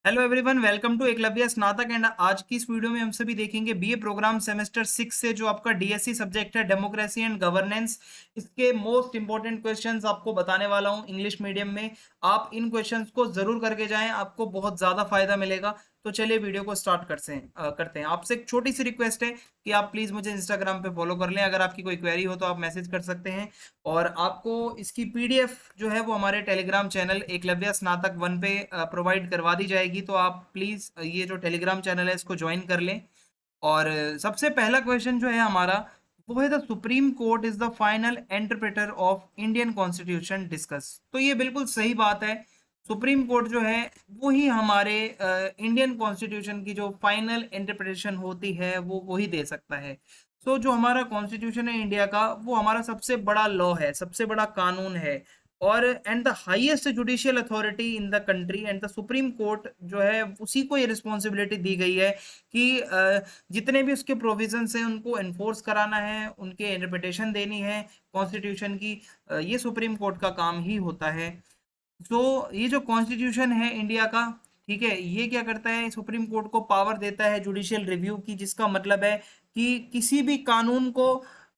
Hello everyone, welcome to Eklavya Snatak. And आज की इस वीडियो में हम सभी देखेंगे बीए प्रोग्राम सेमेस्टर 6 से जो आपका डीएससी सब्जेक्ट है डेमोक्रेसी एंड गवर्नेंस। इसके मोस्ट इंपॉर्टेंट क्वेश्चंस आपको बताने वाला हूं इंग्लिश मीडियम में। आप इन क्वेश्चंस को जरूर करके जाएं, आपको बहुत ज्यादा फायदा मिलेगा। तो चलिए वीडियो को स्टार्ट करते हैं। आपसे एक छोटी सी रिक्वेस्ट है कि आप प्लीज मुझे इंस्टाग्राम पे फॉलो कर लें। अगर आपकी कोई क्वेरी हो तो आप मैसेज कर सकते हैं। और आपको इसकी पीडीएफ जो है वो हमारे टेलीग्राम चैनल एकलव्य स्नातक 1 पे प्रोवाइड करवा दी जाएगी। तो आप प्लीज ये जो टेलीग्राम चैनल है इसको ज्वाइन कर लें। और सबसे पहला क्वेश्चन जो है हमारा वो है, the supreme court is the final interpreter of Indian constitution discuss. तो ये बिल्कुल सही बात है। सुप्रीम कोर्ट जो है वो ही हमारे इंडियन कॉन्स्टिट्यूशन की जो फाइनल इंटरप्रिटेशन होती है वो वही दे सकता है। सो जो हमारा कॉन्स्टिट्यूशन है इंडिया का, वो हमारा सबसे बड़ा लॉ है, सबसे बड़ा कानून है। और and the highest judicial authority in the country, and the supreme court जो है उसी को ये रिस्पॉन्सिबिलिटी दी गई है कि जितने भी उसके प्रोविजंस हैं उनको एनफोर्स कराना है, उनके इंटरप्रिटेशन देनी है कॉन्स्टिट्यूशन की। ये सुप्रीम कोर्ट का काम ही होता है। तो ये जो कॉन्स्टिट्यूशन है इंडिया का, ठीक है, ये क्या करता है, सुप्रीम कोर्ट को पावर देता है जुडिशियल रिव्यू की, जिसका मतलब है कि किसी भी कानून को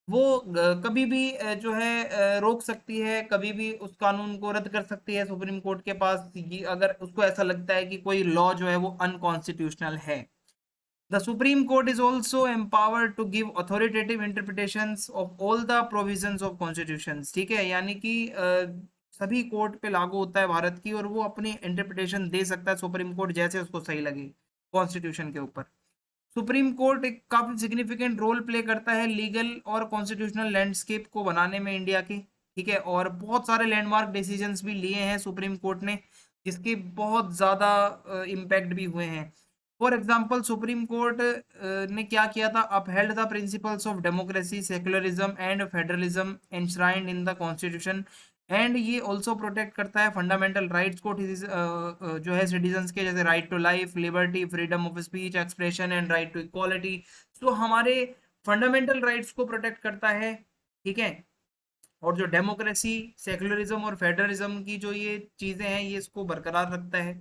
वो कभी भी जो है रोक सकती है, कभी भी उस कानून को रद्द कर सकती है। सुप्रीम कोर्ट के पास ये अगर उसको ऐसा लगता है कि कोई लॉ जो है वो अनकॉन्स्टिट्यूशनल है। The Supreme Court is also empowered to give authoritative interpretations of all the provisions of constitutions। ठीक है, यानी कि सभी कोर्ट पे लागू होता है भारत की, और वो अपनी इंटरप्रिटेशन दे सकता है सुप्रीम कोर्ट जैसे उसको सही लगे कॉन्स्टिट्यूशन के ऊपर। सुप्रीम कोर्ट एक काफी सिग्निफिकेंट रोल प्ले करता है लीगल और कॉन्स्टिट्यूशनल लैंडस्केप को बनाने में इंडिया के। ठीक है, और बहुत सारे लैंडमार्क डिसीजंस भी लिए हैं सुप्रीम कोर्ट ने, जिसके बहुत ज्यादा इम्पैक्ट भी हुए हैं। फॉर एग्जाम्पल सुप्रीम कोर्ट ने क्या किया था, upheld the principles of democracy, secularism and federalism enshrined in the constitution. And ये ऑल्सो प्रोटेक्ट करता है फंडामेंटल राइट्स को, जो है सिटीजन्स के, जैसे right to life, liberty, freedom of speech, expression and right to equality. तो हमारे फंडामेंटल राइट्स को प्रोटेक्ट करता है। ठीक है, और जो डेमोक्रेसी, सेक्युलरिज्म और फेडरलिज्म की जो ये चीजें हैं, ये इसको बरकरार रखता है।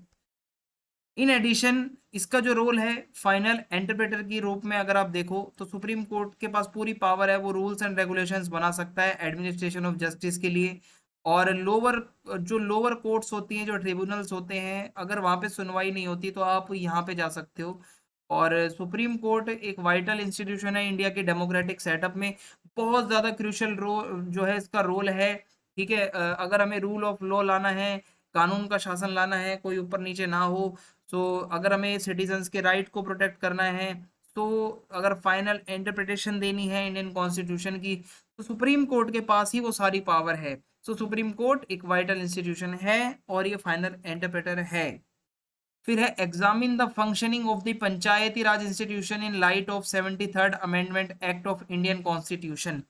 इन एडिशन इसका जो रोल है फाइनल इंटरप्रेटर की रूप में अगर आप देखो, तो सुप्रीम कोर्ट के पास पूरी पावर है, वो रूल्स एंड रेगुलेशंस बना सकता है एडमिनिस्ट्रेशन ऑफ जस्टिस के लिए। और लोअर कोर्ट्स होती हैं, जो ट्रिब्यूनल्स होते हैं, अगर वहां पे सुनवाई नहीं होती तो आप यहाँ पे जा सकते हो। और सुप्रीम कोर्ट एक वाइटल इंस्टीट्यूशन है इंडिया के डेमोक्रेटिक सेटअप में। बहुत ज्यादा क्रूशियल रोल जो है इसका रोल है। ठीक है, अगर हमें रूल ऑफ लॉ लाना है, कानून का शासन लाना है, कोई ऊपर नीचे ना हो, तो अगर हमें सिटीजन्स के राइट को प्रोटेक्ट करना है, तो अगर फाइनल इंटरप्रिटेशन देनी है इंडियन कॉन्स्टिट्यूशन की, तो सुप्रीम कोर्ट के पास ही वो सारी पावर है। सो सुप्रीम कोर्ट एक वाइटल इंस्टीट्यूशन है और ये फाइनल इंटरप्रेटर है। फिर है, examine the functioning of the Panchayati Raj institution in light of 73rd amendment act of Indian constitution.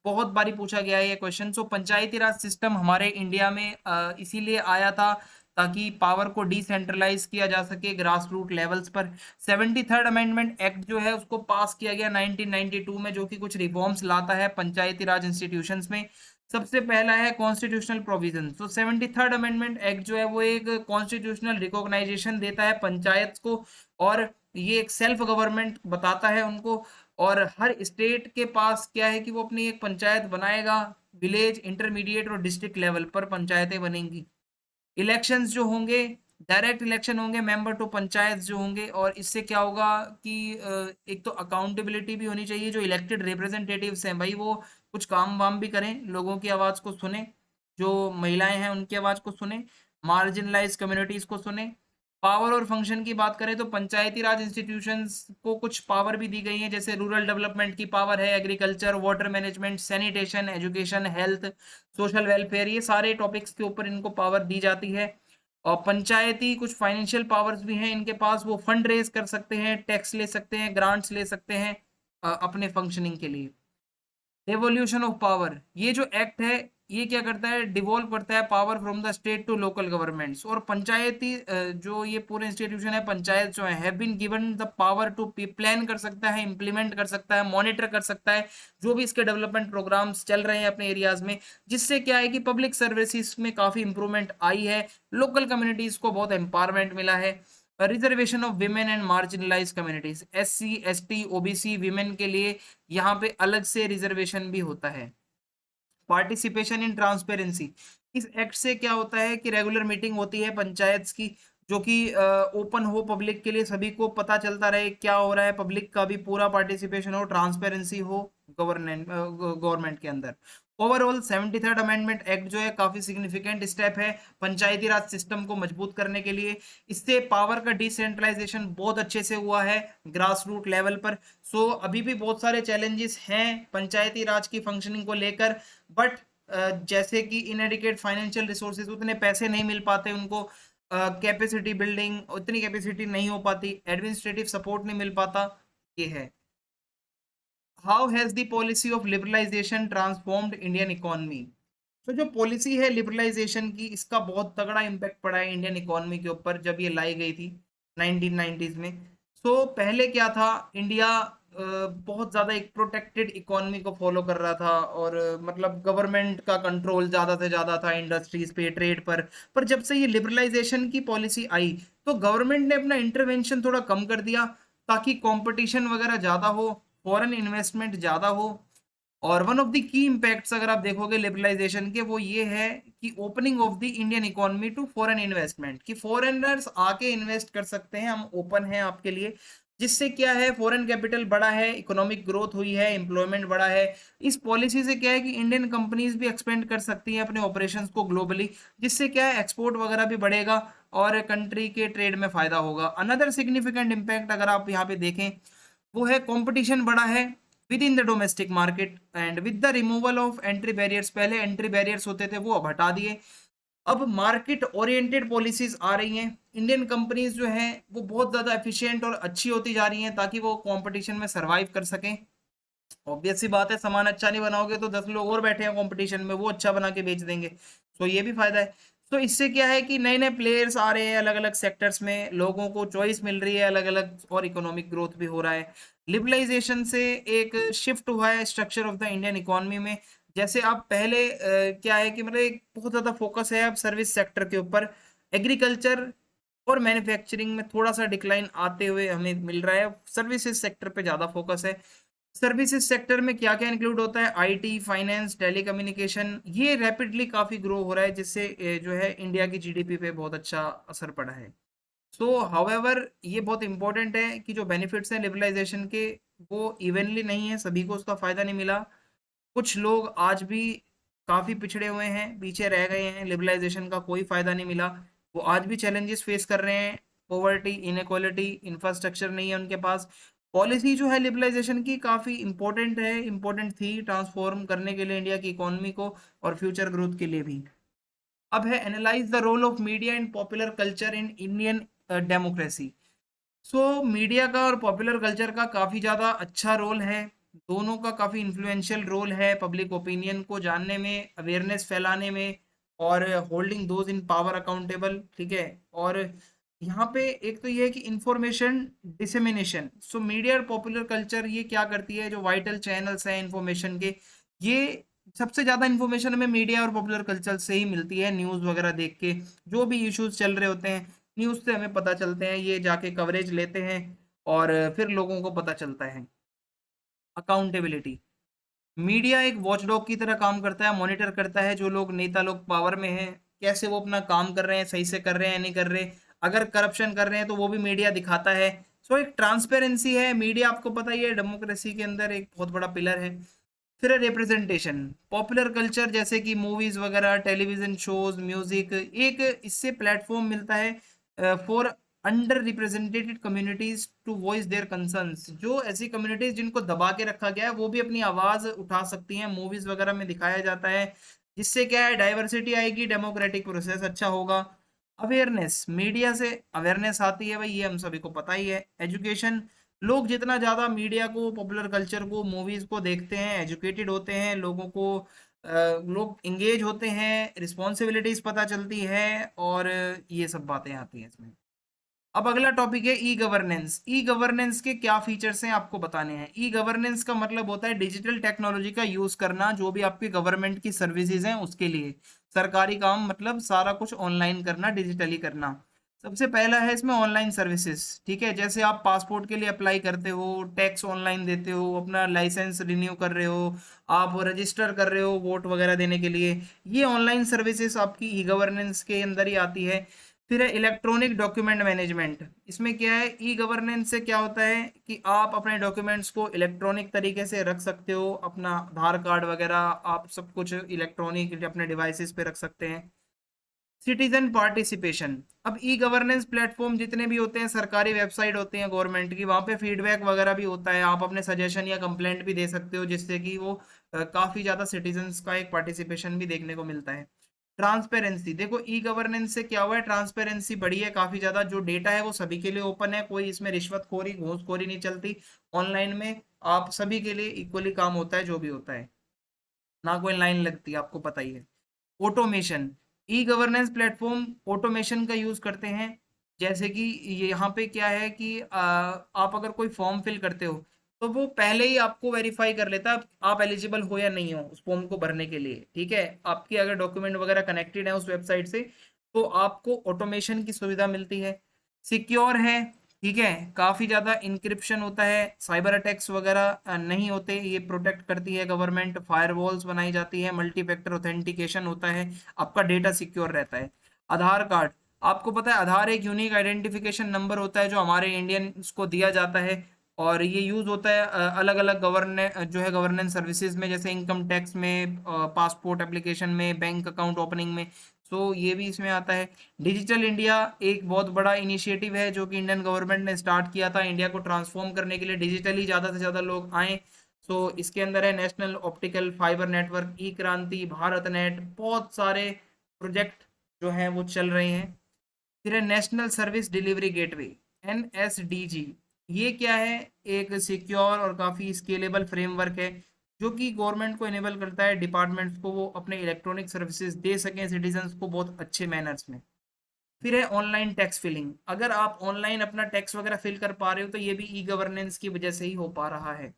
बहुत बारी पूछा गया है ये क्वेश्चन। सो पंचायती राज सिस्टम हमारे इंडिया में इसीलिए आया था ताकि पावर को डिसेंट्रलाइज किया जा सके ग्रास रूट लेवल्स पर। 73rd अमेंडमेंट एक्ट जो है उसको पास किया गया 1992 में, जो कि कुछ रिफॉर्म्स लाता है पंचायती राज इंस्टीट्यूशंस में। सबसे पहला है कॉन्स्टिट्यूशनल प्रोविजन। तो 73rd अमेंडमेंट एक्ट जो है वो एक कॉन्स्टिट्यूशनल रिकॉग्नाइजेशन देता है पंचायत को, और ये एक सेल्फ गवर्नमेंट बताता है उनको। और हर स्टेट के पास क्या है कि वो अपनी एक पंचायत बनाएगा, विलेज, इंटरमीडिएट और डिस्ट्रिक्ट लेवल पर पंचायतें बनेंगी। इलेक्शंस जो होंगे, डायरेक्ट इलेक्शन होंगे मेंबर टू पंचायत जो होंगे, और इससे क्या होगा कि एक तो अकाउंटेबिलिटी भी होनी चाहिए। जो इलेक्टेड रिप्रेजेंटेटिव्स हैं भाई, वो कुछ काम वाम भी करें, लोगों की आवाज़ को सुने, जो महिलाएं हैं उनकी आवाज़ को सुने, मार्जिनलाइज कम्युनिटीज़ को सुने। पावर और फंक्शन की बात करें तो पंचायती राज इंस्टीट्यूशंस को कुछ पावर भी दी गई है, जैसे रूरल डेवलपमेंट की पावर है, agriculture, water management, sanitation, education, health, social welfare, ये सारे टॉपिक्स के ऊपर इनको पावर दी जाती है। और पंचायती कुछ फाइनेंशियल पावर्स भी हैं इनके पास, वो फंड रेज कर सकते हैं, टैक्स ले सकते हैं, ग्रांट्स ले सकते हैं अपने फंक्शनिंग के लिए। डेवोल्यूशन ऑफ पावर, ये जो एक्ट है ये क्या करता है, डिवॉल्व करता है power from the state to local governments. और पंचायती जो ये पूरे इंस्टीट्यूशन है, पंचायत जो है, have been given the power to plan कर सकता है, इंप्लीमेंट कर सकता है, मॉनिटर कर सकता है जो भी इसके डेवलपमेंट प्रोग्राम्स चल रहे हैं अपने एरियाज में। जिससे क्या है कि पब्लिक सर्विसेज में काफी इंप्रूवमेंट आई है, लोकल कम्युनिटीज को बहुत एम्पावरमेंट मिला है। Reservation of women and marginalise communities, SC ST OBC women के लिए यहाँ पे अलग से रिजर्वेशन भी होता है। पार्टिसिपेशन इन ट्रांसपेरेंसी, इस एक्ट से क्या होता है कि रेगुलर मीटिंग होती है पंचायत की, जो कि ओपन हो पब्लिक के लिए, सभी को पता चलता रहे क्या हो रहा है, पब्लिक का भी पूरा पार्टिसिपेशन हो, ट्रांसपेरेंसी हो गवर्नमेंट के अंदर। ओवरऑल 73rd अमेंडमेंट एक्ट जो है काफी सिग्निफिकेंट स्टेप है पंचायती राज सिस्टम को मजबूत करने के लिए। इससे पावर का डिसेंट्रलाइजेशन बहुत अच्छे से हुआ है ग्रास रूट लेवल पर। सो अभी भी बहुत सारे चैलेंजेस हैं पंचायती राज की फंक्शनिंग को लेकर, बट जैसे कि इनएडिकेट फाइनेंशियल रिसोर्सेज, उतने पैसे नहीं मिल पाते उनको, कैपेसिटी बिल्डिंग उतनी कैपेसिटी नहीं हो पाती, एडमिनिस्ट्रेटिव सपोर्ट नहीं मिल पाता, ये है। How has the policy of liberalisation transformed Indian economy, तो जो पॉलिसी है लिबरलाइजेशन की, इसका बहुत तगड़ा इम्पैक्ट पड़ा है इंडियन इकोनॉमी के ऊपर जब ये लाई गई थी 1990s में। सो पहले क्या था, इंडिया बहुत ज़्यादा एक प्रोटेक्टेड इकोनॉमी को फॉलो कर रहा था, और मतलब गवर्नमेंट का कंट्रोल ज़्यादा से ज़्यादा था इंडस्ट्रीज पे, ट्रेड पर जब से ये लिबरलाइजेशन की पॉलिसी आई तो गवर्नमेंट ने अपना इंटरवेंशन थोड़ा कम कर दिया ताकि कंपटीशन वगैरह ज़्यादा हो, फॉरेन इन्वेस्टमेंट ज़्यादा हो। और one of the key impacts अगर आप देखोगे लिबरलाइजेशन के, वो ये है कि opening of the Indian economy to foreign investment, कि फॉरेनर्स आके इन्वेस्ट कर सकते हैं, हम ओपन हैं आपके लिए। जिससे क्या है, फॉरेन कैपिटल बढ़ा है, इकोनॉमिक ग्रोथ हुई है, एम्प्लॉयमेंट बढ़ा है। इस पॉलिसी से क्या है कि इंडियन कंपनीज भी एक्सपेंड कर सकती हैं अपने ऑपरेशंस को ग्लोबली, जिससे क्या है एक्सपोर्ट वगैरह भी बढ़ेगा और कंट्री के ट्रेड में फायदा होगा। अनदर सिग्निफिकेंट इम्पैक्ट अगर आप यहाँ पे देखें, वो है कंपटीशन बढ़ा है with in the domestic market and with the removal of entry barriers. पहले एंट्री बैरियर्स होते थे, वो अब हटा दिए, अब मार्केट ओरिएंटेड पॉलिसीज आ रही हैं। इंडियन कंपनीज जो हैं वो बहुत ज़्यादा एफिशिएंट और अच्छी होती जा रही हैं ताकि वो कंपटीशन में सरवाइव कर सकें। ऑब्वियस सी बात है, सामान अच्छा नहीं बनाओगे तो 10 लोग और बैठे हैं कंपटीशन में, वो अच्छा बना के बेच देंगे, तो ये भी फायदा है। तो इससे क्या है कि नए नए प्लेयर्स आ रहे हैं अलग अलग सेक्टर्स में, लोगों को चॉइस मिल रही है अलग अलग, और इकोनॉमिक ग्रोथ भी हो रहा है। लिबरलाइजेशन से एक शिफ्ट हुआ है structure of the Indian economy में। जैसे अब पहले क्या है कि मतलब एक बहुत ज़्यादा फोकस है अब सर्विस सेक्टर के ऊपर, एग्रीकल्चर और मैन्युफैक्चरिंग में थोड़ा सा डिक्लाइन आते हुए हमें मिल रहा है, सर्विसेज सेक्टर पे ज़्यादा फोकस है। सर्विसेज सेक्टर में क्या क्या इंक्लूड होता है, IT, फाइनेंस, टेलीकम्युनिकेशन, ये रैपिडली काफ़ी ग्रो हो रहा है, जिससे जो है इंडिया की GDP पे बहुत अच्छा असर पड़ा है। सो हाउएवर ये बहुत इंपॉर्टेंट है कि जो बेनिफिट्स हैं लिबरलाइजेशन के, वो इवनली नहीं है, सभी को उसका फ़ायदा नहीं मिला। कुछ लोग आज भी काफ़ी पिछड़े हुए हैं, पीछे रह गए हैं, लिबरलाइजेशन का कोई फ़ायदा नहीं मिला, वो आज भी चैलेंजेस फेस कर रहे हैं, पॉवर्टी, इनक्वालिटी, इंफ्रास्ट्रक्चर नहीं है उनके पास। पॉलिसी जो है लिबरलाइजेशन की काफ़ी इंपॉर्टेंट है, इंपॉर्टेंट थी ट्रांसफॉर्म करने के लिए इंडिया की इकोनॉमी को और फ्यूचर ग्रोथ के लिए भी। अब है analyse the role of media and popular culture in Indian democracy. So media का और पॉपुलर कल्चर का काफ़ी ज़्यादा अच्छा रोल है, दोनों का काफ़ी इन्फ्लुएंशियल रोल है पब्लिक ओपिनियन को जानने में, अवेयरनेस फैलाने में, और holding those in power accountable, ठीक है। और यहाँ पे एक तो ये है कि इंफॉर्मेशन डिसेमिनेशन, सो मीडिया और पॉपुलर कल्चर ये क्या करती है, जो वाइटल चैनल्स हैं इंफॉर्मेशन के, ये सबसे ज़्यादा इन्फॉर्मेशन हमें मीडिया और पॉपुलर कल्चर से ही मिलती है, न्यूज़ वगैरह देख के, जो भी इश्यूज चल रहे होते हैं न्यूज़ से हमें पता चलते हैं, ये जाके कवरेज लेते हैं और फिर लोगों को पता चलता है। अकाउंटेबिलिटी, मीडिया एक वॉचडॉग की तरह काम करता है, मॉनिटर करता है जो लोग नेता लोग पावर में हैं, कैसे वो अपना काम कर रहे हैं, सही से कर रहे हैं नहीं कर रहे, अगर करप्शन कर रहे हैं तो वो भी मीडिया दिखाता है। सो एक ट्रांसपेरेंसी है, मीडिया आपको पता ही है डेमोक्रेसी के अंदर एक बहुत बड़ा पिलर है। फिर है रिप्रेजेंटेशन, पॉपुलर कल्चर जैसे कि मूवीज वगैरह, टेलीविजन शोज, म्यूजिक, एक इससे प्लेटफॉर्म मिलता है for under represented communities to voice their concerns, जो ऐसी कम्युनिटीज जिनको दबा के रखा गया है वो भी अपनी आवाज उठा सकती हैं, मूवीज वगैरह में दिखाया जाता है, जिससे क्या है डाइवर्सिटी आएगी, डेमोक्रेटिक प्रोसेस अच्छा होगा। अवेयरनेस, मीडिया से अवेयरनेस आती है भाई, ये हम सभी को पता ही है। एजुकेशन, लोग जितना ज़्यादा मीडिया को, पॉपुलर कल्चर को, मूवीज़ को देखते हैं, एजुकेटेड होते हैं, लोगों को लोग इंगेज होते हैं, रिस्पॉन्सिबिलिटीज़ पता चलती है, और ये सब बातें आती हैं इसमें। अब अगला टॉपिक है ई गवर्नेंस। ई गवर्नेंस के क्या फीचर्स हैं आपको बताने हैं। ई गवर्नेंस का मतलब होता है डिजिटल टेक्नोलॉजी का यूज़ करना, जो भी आपकी गवर्नमेंट की सर्विसेज हैं उसके लिए, सरकारी काम मतलब सारा कुछ ऑनलाइन करना, डिजिटली करना। सबसे पहला है इसमें ऑनलाइन सर्विसेज, ठीक है। जैसे आप पासपोर्ट के लिए अप्लाई करते हो, टैक्स ऑनलाइन देते हो, अपना लाइसेंस रिन्यू कर रहे हो, आप रजिस्टर कर रहे हो वोट वगैरह देने के लिए, ये ऑनलाइन सर्विसेज आपकी ई गवर्नेंस के अंदर ही आती है। फिर है इलेक्ट्रॉनिक डॉक्यूमेंट मैनेजमेंट। इसमें क्या है, ई गवर्नेंस से क्या होता है कि आप अपने डॉक्यूमेंट्स को इलेक्ट्रॉनिक तरीके से रख सकते हो, अपना आधार कार्ड वगैरह आप सब कुछ इलेक्ट्रॉनिक अपने डिवाइसेस पे रख सकते हैं। Citizen participation. अब ई गवर्नेंस प्लेटफॉर्म जितने भी होते हैं, सरकारी वेबसाइट होती हैं गवर्नमेंट की, वहाँ पे फीडबैक वगैरह भी होता है, आप अपने सजेशन या कंप्लेंट भी दे सकते हो, जिससे कि वो काफ़ी ज़्यादा सिटीजन्स का एक पार्टिसिपेशन भी देखने को मिलता है। ट्रांसपेरेंसी, देखो ई गवर्नेंस से क्या हुआ है, ट्रांसपेरेंसी बढ़ी है काफ़ी ज़्यादा, जो डेटा है वो सभी के लिए ओपन है, कोई इसमें रिश्वतखोरी घूसखोरी नहीं चलती। ऑनलाइन में आप सभी के लिए इक्वली काम होता है, जो भी होता है, ना कोई लाइन लगती है, आपको पता ही है। Automation, e governance platform automation का यूज करते हैं। जैसे कि यहाँ पे क्या है कि आप अगर कोई फॉर्म फिल करते हो, तो वो पहले ही आपको वेरीफाई कर लेता है आप एलिजिबल हो या नहीं हो उस फॉर्म को भरने के लिए, ठीक है। आपकी अगर डॉक्यूमेंट वगैरह कनेक्टेड है उस वेबसाइट से, तो आपको ऑटोमेशन की सुविधा मिलती है। सिक्योर है, ठीक है, काफ़ी ज़्यादा इंक्रिप्शन होता है, साइबर अटैक्स वगैरह नहीं होते, ये प्रोटेक्ट करती है गवर्नमेंट, फायरवॉल्स बनाई जाती है, मल्टी फैक्टर ऑथेंटिकेशन होता है, आपका डेटा सिक्योर रहता है। आधार कार्ड, आपको पता है आधार एक यूनिक आइडेंटिफिकेशन नंबर होता है जो हमारे इंडियंस को दिया जाता है, और ये यूज़ होता है अलग अलग जो है गवर्नेंस सर्विसेज में, जैसे इनकम टैक्स में, पासपोर्ट एप्लीकेशन में, बैंक अकाउंट ओपनिंग में। सो ये भी इसमें आता है। डिजिटल इंडिया एक बहुत बड़ा इनिशिएटिव है जो कि इंडियन गवर्नमेंट ने स्टार्ट किया था, इंडिया को ट्रांसफॉर्म करने के लिए, डिजिटली ज़्यादा से ज़्यादा लोग आए। सो इसके अंदर है नेशनल ऑप्टिकल फाइबर नेटवर्क, ई क्रांति, भारत नेट, बहुत सारे प्रोजेक्ट जो हैं वो चल रहे हैं। फिर है national service delivery gateway, NSDG। ये क्या है, एक सिक्योर और काफ़ी स्केलेबल फ्रेमवर्क है जो कि गवर्नमेंट को इनेबल करता है डिपार्टमेंट्स को वो अपने इलेक्ट्रॉनिक सर्विसेज दे सकें सिटीजन्स को बहुत अच्छे मैनर्स में। फिर है ऑनलाइन टैक्स फिलिंग, अगर आप ऑनलाइन अपना टैक्स वगैरह फिल कर पा रहे हो तो ये भी ई गवर्नेंस की वजह से ही हो पा रहा है।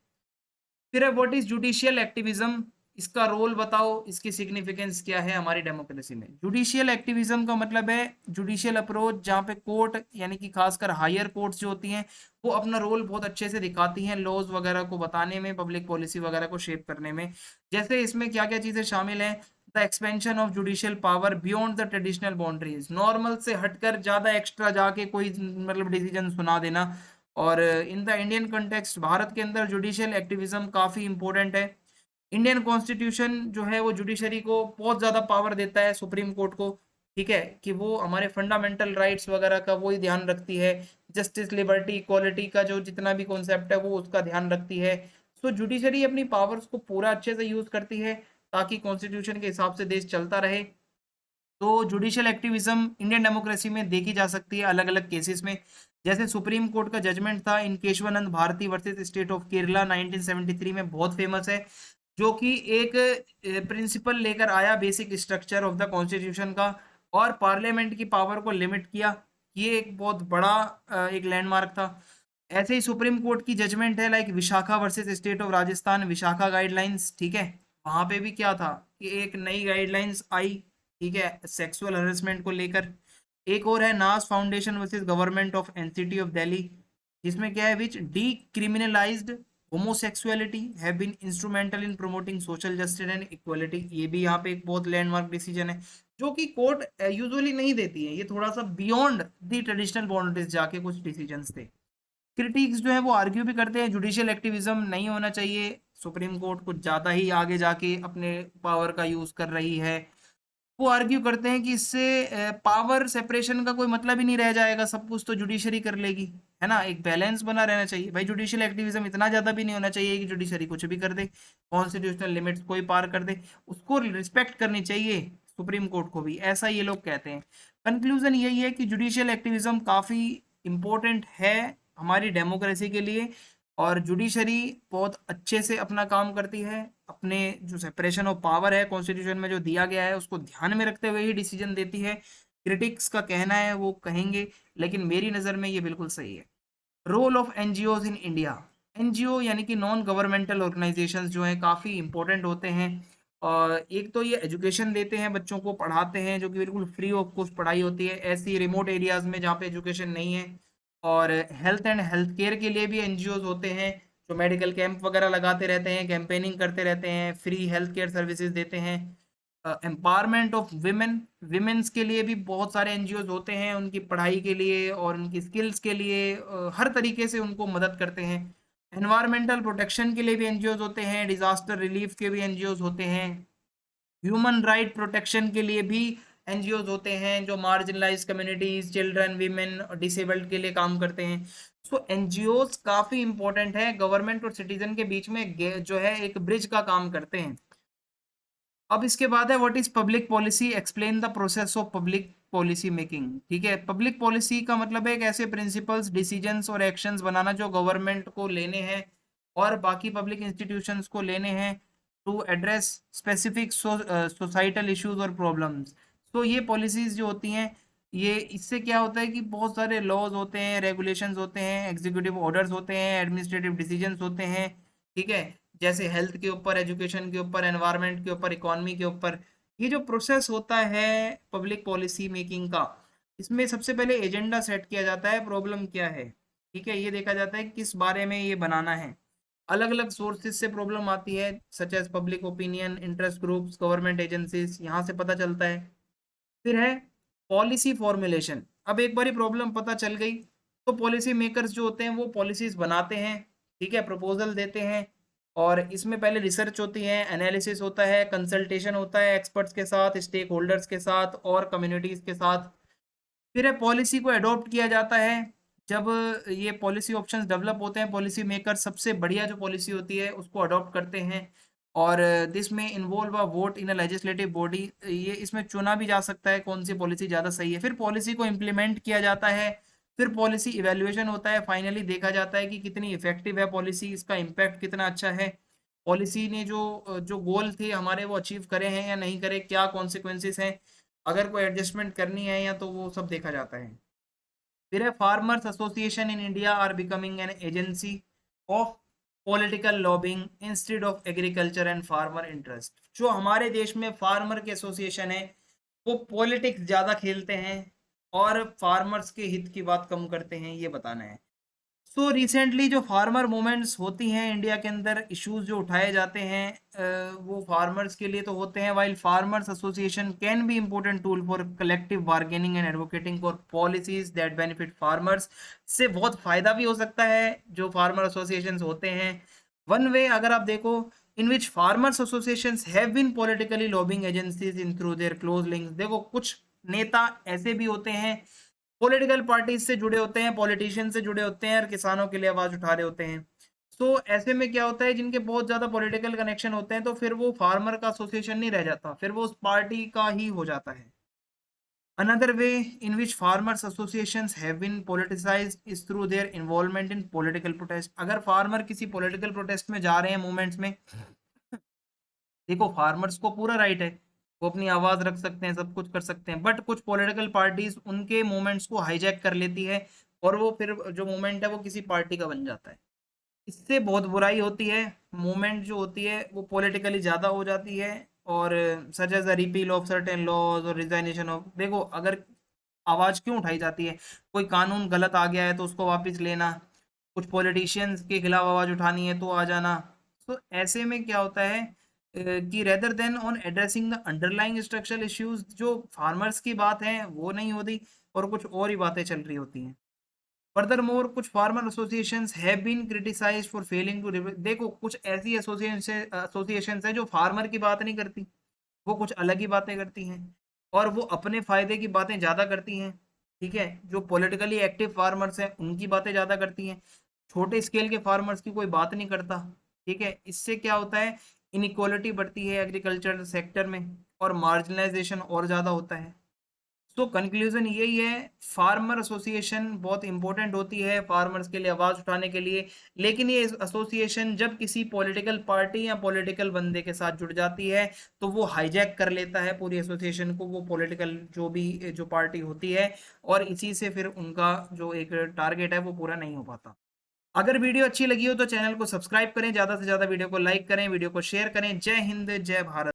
फिर है व्हाट इज जुडिशियल एक्टिविज्म, इसका रोल बताओ, इसकी सिग्निफिकेंस क्या है हमारी डेमोक्रेसी में। जुडिशियल एक्टिविज्म का मतलब है जुडिशियल अप्रोच, जहाँ पे कोर्ट यानी कि खासकर हायर कोर्ट्स जो होती हैं वो अपना रोल बहुत अच्छे से दिखाती हैं लॉज वगैरह को बताने में, पब्लिक पॉलिसी वगैरह को शेप करने में। जैसे इसमें क्या क्या चीज़ें शामिल हैं, the expansion of judicial power beyond the traditional boundaries, normal से हटकर ज़्यादा एक्स्ट्रा जाके कोई मतलब डिसीजन सुना देना। और in the Indian context, Bharat के अंदर जुडिशियल एक्टिविज्म काफ़ी इंपॉर्टेंट है। इंडियन कॉन्स्टिट्यूशन जो है वो जुडिशरी को बहुत ज़्यादा पावर देता है, सुप्रीम कोर्ट को, ठीक है, कि वो हमारे फंडामेंटल राइट्स वगैरह का वही ध्यान रखती है, जस्टिस, लिबर्टी, इक्वालिटी का जो जितना भी कॉन्सेप्ट है वो उसका ध्यान रखती है। सो जुडिशरी अपनी पावर्स को पूरा अच्छे से यूज़ करती है ताकि कॉन्स्टिट्यूशन के हिसाब से देश चलता रहे। तो जुडिशियल एक्टिविज्म इंडियन डेमोक्रेसी में देखी जा सकती है अलग अलग केसेस में। जैसे सुप्रीम कोर्ट का जजमेंट था in Kesavananda Bharati versus state of Kerala 1973 में, बहुत फेमस है, जो कि एक प्रिंसिपल लेकर आया basic structure of the constitution का, और पार्लियामेंट की पावर को लिमिट किया। ये एक बहुत बड़ा एक लैंडमार्क था। ऐसे ही सुप्रीम कोर्ट की जजमेंट है like Vishakha versus state of Rajasthan, Vishakha guidelines, ठीक है। वहां पे भी क्या था कि एक नई गाइडलाइंस आई, ठीक है, सेक्सुअल हरेसमेंट को लेकर। एक और है Naz foundation versus government of NCT of Delhi, जिसमें क्या है, which decriminalised homosexuality have been instrumental in promoting social justice and equality. ये भी यहाँ पे एक बहुत लैंडमार्क डिसीजन है जो कि कोर्ट यूजुअली नहीं देती है, ये थोड़ा सा बियॉन्ड दी ट्रेडिशनल बाउंड्रीज जाके कुछ डिसीजंस थे। क्रिटिक्स जो है वो आर्ग्यू भी करते हैं जुडिशियल एक्टिविज्म नहीं होना चाहिए, सुप्रीम कोर्ट कुछ ज़्यादा ही आगे जाके अपने पावर का यूज़ कर रही है। वो आर्ग्यू करते हैं कि इससे पावर सेपरेशन का कोई मतलब ही नहीं रह जाएगा, सब कुछ तो जुडिशरी कर लेगी, है ना। एक बैलेंस बना रहना चाहिए भाई, जुडिशियल एक्टिविज्म इतना ज़्यादा भी नहीं होना चाहिए कि जुडिशरी कुछ भी कर दे, कॉन्स्टिट्यूशनल लिमिट्स कोई पार कर दे, उसको रिस्पेक्ट करनी चाहिए सुप्रीम कोर्ट को भी, ऐसा ये लोग कहते हैं। कंक्लूजन यही है कि जुडिशियल एक्टिविज्म काफ़ी इम्पोर्टेंट है हमारी डेमोक्रेसी के लिए, और जुडिशरी बहुत अच्छे से अपना काम करती है, अपने जो सेपरेशन ऑफ पावर है कॉन्स्टिट्यूशन में जो दिया गया है उसको ध्यान में रखते हुए ही डिसीजन देती है। क्रिटिक्स का कहना है वो कहेंगे, लेकिन मेरी नज़र में ये बिल्कुल सही है। Role of NGOs in India, NGO यानी कि नॉन गवर्नमेंटल ऑर्गेनाइजेशंस जो हैं काफ़ी इंपॉर्टेंट होते हैं। और एक तो ये एजुकेशन देते हैं, बच्चों को पढ़ाते हैं, जो कि बिल्कुल फ्री ऑफ कॉस्ट पढ़ाई होती है ऐसी रिमोट एरियाज में जहाँ पे एजुकेशन नहीं है। और हेल्थ एंड हेल्थ केयर के लिए भी एनजीओज होते हैं, जो मेडिकल कैंप वगैरह लगाते रहते हैं, कैंपेनिंग करते रहते हैं, फ्री हेल्थ केयर सर्विसेज देते हैं। एम्पावरमेंट ऑफ विमेंस के लिए भी बहुत सारे एनजीओज होते हैं, उनकी पढ़ाई के लिए और उनकी स्किल्स के लिए हर तरीके से उनको मदद करते हैं। एनवायरमेंटल प्रोटेक्शन के लिए भी एनजीओज होते हैं, डिजास्टर रिलीफ के भी एनजीओज होते हैं, ह्यूमन राइट प्रोटेक्शन के लिए भी एनजीओज होते हैं, जो मार्जिनलाइज कम्युनिटीज, चिल्ड्रन, वीमेन और डिसेबल्ड के लिए काम करते हैं। सो एनजीओज काफी इंपॉर्टेंट है, गवर्नमेंट और सिटीजन के बीच में जो है एक ब्रिज का काम करते हैं। अब इसके बाद है what is public policy, explain the process of public policy making. ठीक है, पब्लिक पॉलिसी का मतलब है एक ऐसे प्रिंसिपल्स, डिसीजंस और एक्शंस बनाना जो गवर्नमेंट को लेने हैं और बाकी पब्लिक इंस्टीट्यूशंस को लेने हैं to address specific societal issues और प्रॉब्लम्स। तो ये पॉलिसीज जो होती हैं, ये इससे क्या होता है कि बहुत सारे लॉज होते हैं, रेगुलेशंस होते हैं, एग्जीक्यूटिव ऑर्डर्स होते हैं, एडमिनिस्ट्रेटिव डिसीजंस होते हैं। ठीक है, जैसे हेल्थ के ऊपर, एजुकेशन के ऊपर, एनवायरनमेंट के ऊपर, इकोनॉमी के ऊपर। ये जो प्रोसेस होता है पब्लिक पॉलिसी मेकिंग का, इसमें सबसे पहले एजेंडा सेट किया जाता है, प्रॉब्लम क्या है। ठीक है, ये देखा जाता है कि किस बारे में ये बनाना है। अलग अलग सोर्सेज से प्रॉब्लम आती है, such as public opinion, interest groups, government agencies, यहाँ से पता चलता है। फिर है पॉलिसी फॉर्मुलेशन। अब एक बारी प्रॉब्लम पता चल गई तो पॉलिसी मेकर्स जो होते हैं वो पॉलिसीज बनाते हैं। ठीक है, प्रपोजल देते हैं और इसमें पहले रिसर्च होती है, एनालिसिस होता है, कंसल्टेशन होता है एक्सपर्ट्स के साथ, स्टेक होल्डर्स के साथ और कम्युनिटीज के साथ। फिर है पॉलिसी को अडॉप्ट किया जाता है। जब ये पॉलिसी ऑप्शंस डेवलप होते हैं, पॉलिसी मेकर सबसे बढ़िया जो पॉलिसी होती है उसको अडॉप्ट करते हैं और दिस में involve a vote in a legislative body. ये इसमें चुना भी जा सकता है कौन सी पॉलिसी ज़्यादा सही है। फिर पॉलिसी को इम्प्लीमेंट किया जाता है, फिर पॉलिसी इवेल्युएशन होता है, फाइनली देखा जाता है कि कितनी इफेक्टिव है पॉलिसी, इसका इम्पैक्ट कितना अच्छा है, पॉलिसी ने जो जो गोल थे हमारे वो अचीव करे हैं या नहीं करे, क्या कॉन्सिक्वेंसेस हैं, अगर कोई एडजस्टमेंट करनी है या, तो वो सब देखा जाता है। फिर है farmers association in India are becoming an agency of political lobbying instead of agriculture and farmer interest. जो हमारे देश में फार्मर के एसोसिएशन है वो पॉलिटिक्स ज़्यादा खेलते हैं और फार्मर्स के हित की बात कम करते हैं, ये बताना है। सो रिसेंटली जो फार्मर मूवमेंट्स होती हैं इंडिया के अंदर, इश्यूज जो उठाए जाते हैं वो फार्मर्स के लिए तो होते हैं। While farmers association can be important tool for collective bargaining and advocating for policies that benefit farmers. से बहुत फायदा भी हो सकता है जो फार्मर एसोसिएशन होते हैं। वन वे अगर आप देखो, in which farmers association have been politically lobbying agencies in through their close links. देखो कुछ नेता ऐसे भी होते हैं, पॉलिटिकल पार्टीज से जुड़े होते हैं, पॉलिटिशियन से जुड़े होते हैं और किसानों के लिए आवाज उठा रहे होते हैं। तो ऐसे में क्या होता है, जिनके बहुत ज्यादा पॉलिटिकल कनेक्शन होते हैं तो फिर वो फार्मर का एसोसिएशन नहीं रह जाता, फिर वो उस पार्टी का ही हो जाता है। Another way in which farmers associations have been politicised is through their involvement in political protest. अगर फार्मर किसी पॉलिटिकल प्रोटेस्ट में जा रहे हैं, मूवमेंट्स में, देखो फार्मर्स को पूरा राइट है, वो अपनी आवाज रख सकते हैं, सब कुछ कर सकते हैं, बट कुछ पॉलिटिकल पार्टीज उनके मूवमेंट्स को हाईजैक कर लेती है और वो फिर जो मूवमेंट है वो किसी पार्टी का बन जाता है। इससे बहुत बुराई होती है, मूवमेंट जो होती है वो पॉलिटिकली ज़्यादा हो जाती है। और such as a repeal of certain laws और रिजाइनेशन ऑफ, देखो अगर आवाज़ क्यों उठाई जाती है, कोई कानून गलत आ गया है तो उसको वापस लेना, कुछ पॉलिटिशियंस के खिलाफ आवाज़ उठानी है तो आ जाना। तो ऐसे में क्या होता है कि rather than on addressing the underlying structural issues, जो फार्मर्स की बात है वो नहीं होती और कुछ और ही बातें चल रही होती हैं। फर्दरमोर कुछ farmer associations have been criticised for failing to, देखो कुछ ऐसी एसोसिएशंस है जो फार्मर की बात नहीं करती, वो कुछ अलग ही बातें करती हैं और वो अपने फायदे की बातें ज़्यादा करती हैं। ठीक है, जो पॉलिटिकली एक्टिव फार्मर्स हैं उनकी बातें ज़्यादा करती हैं, छोटे स्केल के फार्मर्स की कोई बात नहीं करता। ठीक है, इससे क्या होता है, इनइक्वालिटी बढ़ती है एग्रीकल्चर सेक्टर में और मार्जिनलाइजेशन और ज़्यादा होता है। सो कंक्लूजन यही है, फार्मर एसोसिएशन बहुत इंपॉर्टेंट होती है फार्मर्स के लिए आवाज उठाने के लिए, लेकिन ये एसोसिएशन जब किसी पॉलिटिकल पार्टी या पॉलिटिकल बंदे के साथ जुड़ जाती है तो वो हाईजैक कर लेता है पूरी एसोसिएशन को, वो पॉलिटिकल जो भी जो पार्टी होती है, और इसी से फिर उनका जो एक टारगेट है वो पूरा नहीं हो पाता। अगर वीडियो अच्छी लगी हो तो चैनल को सब्सक्राइब करें, ज़्यादा से ज़्यादा वीडियो को लाइक करें, वीडियो को शेयर करें। जय हिंद, जय भारत।